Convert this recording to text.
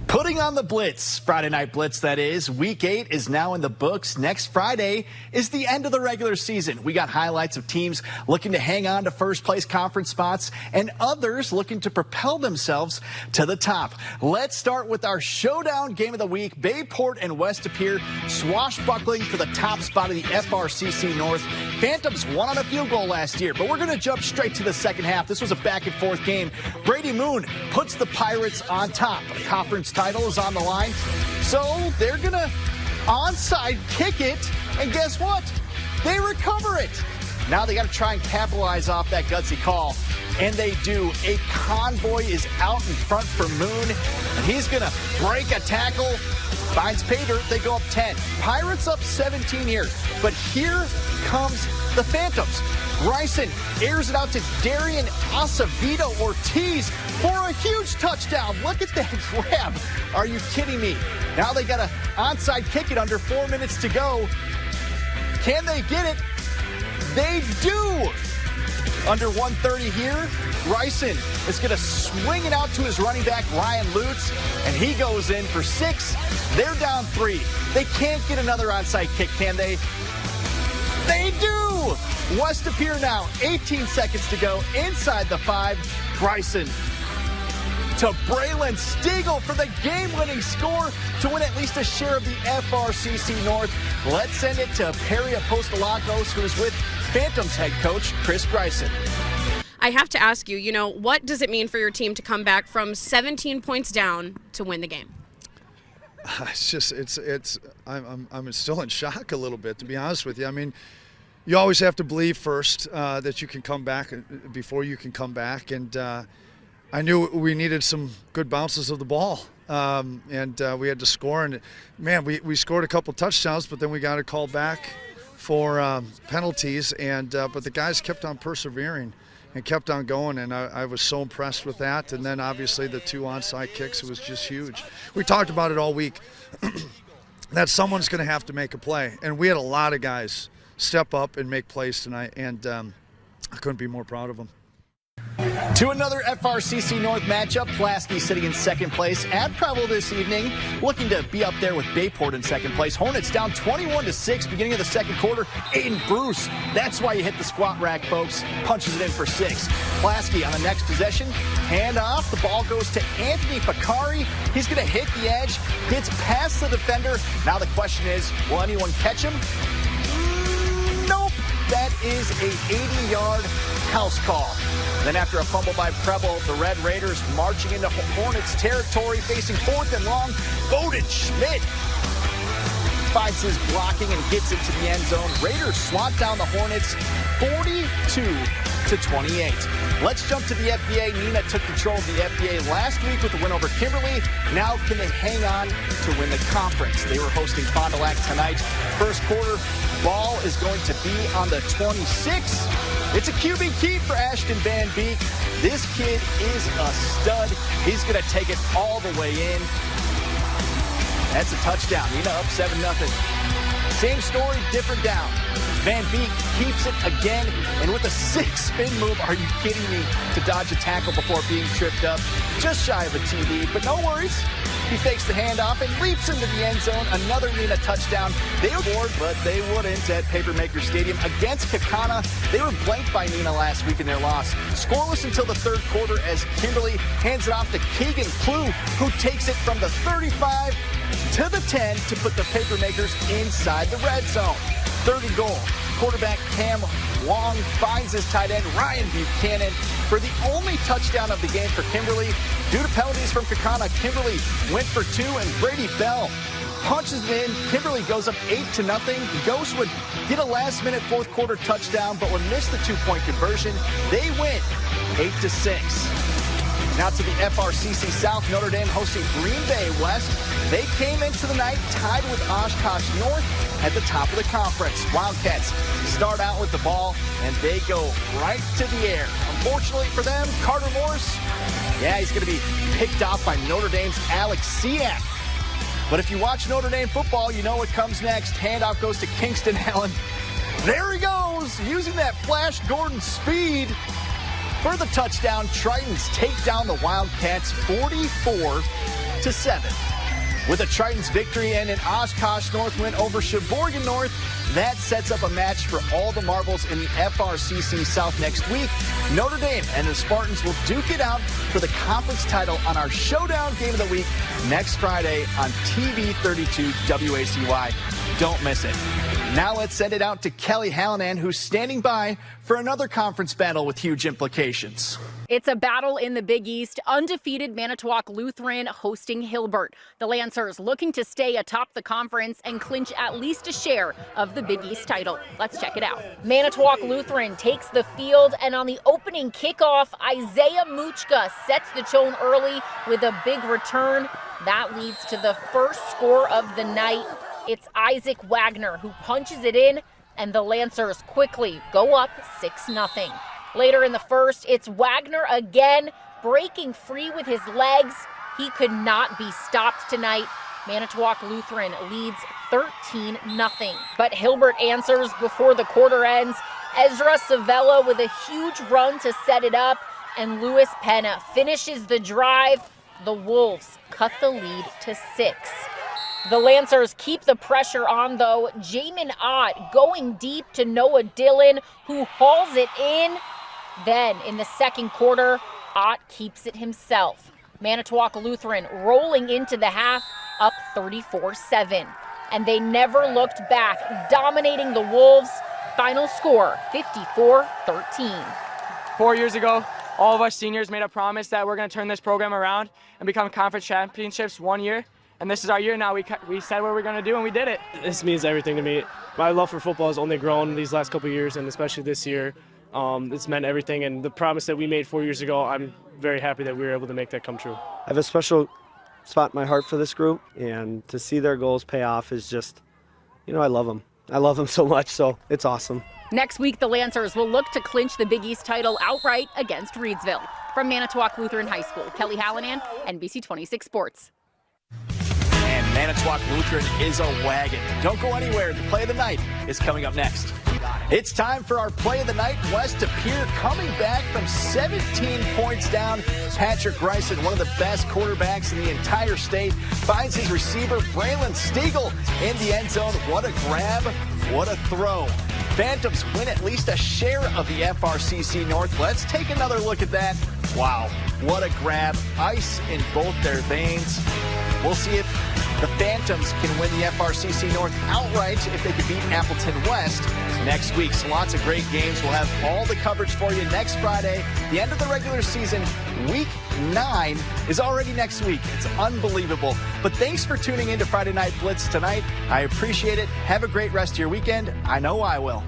Putting on the Blitz, Friday Night Blitz, that is. Week 8 is now in the books. Next Friday is the end of the regular season. We got highlights of teams looking to hang on to first place conference spots and others looking to propel themselves to the top. Let's start with our showdown game of the week. Bayport and West Pere swashbuckling for the top spot of the FRCC North. Phantoms won on a field goal last year, but we're going to jump straight to the second half. This was a back-and-forth game. Brady Moon puts the Pirates on top. A conference title is on the line, so they're going to onside kick it, and guess what? They recover it. Now they got to try and capitalize off that gutsy call, and they do. A convoy is out in front for Moon, and he's going to break a tackle. Finds Pere. They go up 10. Pirates up 17 here, but here comes the Phantoms. Bryson airs it out to Darian Acevedo Ortiz for a huge touchdown. Look at that grab. Are you kidding me? Now they got to onside kick it under 4 minutes to go. Can they get it? They do. Under 1:30 here, Bryson is going to swing it out to his running back, Ryan Lutz, and he goes in for 6. They're down 3. They can't get another onside kick, can they? They do! West Pere now, 18 seconds to go, inside the 5. Bryson to Braylon Stiegel for the game-winning score to win at least a share of the FRCC North. Let's send it to Pere Apostolakos, who is with Phantoms head coach Chris Bryson. I have to ask you, what does it mean for your team to come back from 17 points down to win the game? I'm still in shock a little bit, to be honest with you. I mean, you always have to believe first that you can come back before you can come back. And I knew we needed some good bounces of the ball. And we had to score. And, man, we scored a couple touchdowns, but then we got a call back for penalties. And but the guys kept on persevering and kept on going, and I was so impressed with that. And then, obviously, the 2 onside kicks was just huge. We talked about it all week, that someone's going to have to make a play. And we had a lot of guys step up and make plays tonight, and I couldn't be more proud of them. To another FRCC North matchup, Pulaski sitting in second place at Preble this evening, looking to be up there with Bayport in second place. Hornets down 21-6, beginning of the second quarter. Aiden Bruce, that's why you hit the squat rack, folks. Punches it in for 6. Pulaski on the next possession, hand off. The ball goes to Anthony Picari. He's going to hit the edge, gets past the defender. Now the question is, will anyone catch him? Nope. That is a 80-yard house call. Then after a fumble by Preble, the Red Raiders marching into Hornets territory, facing 4th and long. Bowden Schmidt finds his blocking and gets into the end zone. Raiders swat down the Hornets 42-28. Let's jump to the FBA. Nina took control of the FBA last week with the win over Kimberly. Now can they hang on to win the conference? They were hosting Fond du Lac tonight. First quarter, ball is going to be on the 26. It's a QB keep for Ashton Van Beek. This kid is a stud. He's going to take it all the way in. That's a touchdown. Nina up 7-0. Same story, different down. Van Beek keeps it again, and with a 6-spin move, are you kidding me, to dodge a tackle before being tripped up. Just shy of a TD, but no worries. He fakes the handoff and leaps into the end zone. Another Nina touchdown. They were bored, but they wouldn't at Papermaker Stadium against Kakana. They were blanked by Nina last week in their loss. Scoreless until the third quarter as Kimberly hands it off to Keegan Klue, who takes it from the 35 to the 10 to put the Papermakers inside the red zone. Third and goal. Quarterback Cam Wong finds his tight end Ryan Buchanan for the only touchdown of the game for Kimberly. Due to penalties from Kakana, Kimberly went for 2, and Brady Bell punches it in. Kimberly goes up 8-0. Ghost would get a last-minute fourth quarter touchdown, but would miss the 2-point conversion. They win 8-6. Now to the FRCC South, Notre Dame hosting Green Bay West. They came into the night tied with Oshkosh North at the top of the conference. Wildcats start out with the ball, and they go right to the air. Unfortunately for them, Carter Morris, he's going to be picked off by Notre Dame's Alex Siak. But if you watch Notre Dame football, you know what comes next. Handoff goes to Kingston Allen. There he goes, using that Flash Gordon speed for the touchdown. Tritons take down the Wildcats 44 to 7. With a Triton's victory and an Oshkosh North win over Sheboygan North, that sets up a match for all the marbles in the FRCC South next week. Notre Dame and the Spartans will duke it out for the conference title on our Showdown Game of the Week next Friday on TV 32 WACY. Don't miss it. Now let's send it out to Kelly Hallinan, who's standing by for another conference battle with huge implications. It's a battle in the Big East. Undefeated Manitowoc Lutheran hosting Hilbert. The Lancers looking to stay atop the conference and clinch at least a share of the Big East title. Let's check it out. Manitowoc Lutheran takes the field, and on the opening kickoff, Isaiah Muchka sets the tone early with a big return. That leads to the first score of the night. It's Isaac Wagner who punches it in, and the Lancers quickly go up 6-0. Later in the first, it's Wagner again, breaking free with his legs. He could not be stopped tonight. Manitowoc Lutheran leads 13-0. But Hilbert answers before the quarter ends. Ezra Savella with a huge run to set it up, and Luis Pena finishes the drive. The Wolves cut the lead to 6. The Lancers keep the pressure on, though. Jamin Ott going deep to Noah Dillon, who hauls it in. Then, in the second quarter, Ott keeps it himself. Manitowoc Lutheran rolling into the half, up 34-7. And they never looked back, dominating the Wolves. Final score, 54-13. 4 years ago, all of us seniors made a promise that we're going to turn this program around and become conference championships one year. And this is our year now. We said what we're going to do, and we did it. This means everything to me. My love for football has only grown these last couple of years, and especially this year. It's meant everything, and the promise that we made 4 years ago, I'm very happy that we were able to make that come true. I have a special spot in my heart for this group, and to see their goals pay off is just, I love them. I love them so much, so it's awesome. Next week, the Lancers will look to clinch the Big East title outright against Reedsville. From Manitowoc Lutheran High School, Kelly Hallinan, NBC 26 Sports. And Manitowoc Lutheran is a wagon. Don't go anywhere. The play of the night is coming up next. It's time for our play of the night. West to Pere coming back from 17 points down. Patrick Greisen, one of the best quarterbacks in the entire state, finds his receiver, Braylon Stiegel, in the end zone. What a grab. What a throw. Phantoms win at least a share of the FRCC North. Let's take another look at that. Wow, what a grab. Ice in both their veins. We'll see if the Phantoms can win the FRCC North outright if they can beat Appleton West next week. So lots of great games. We'll have all the coverage for you next Friday. The end of the regular season, week 9, is already next week. It's unbelievable. But thanks for tuning in to Friday Night Blitz tonight. I appreciate it. Have a great rest of your weekend. I know I will.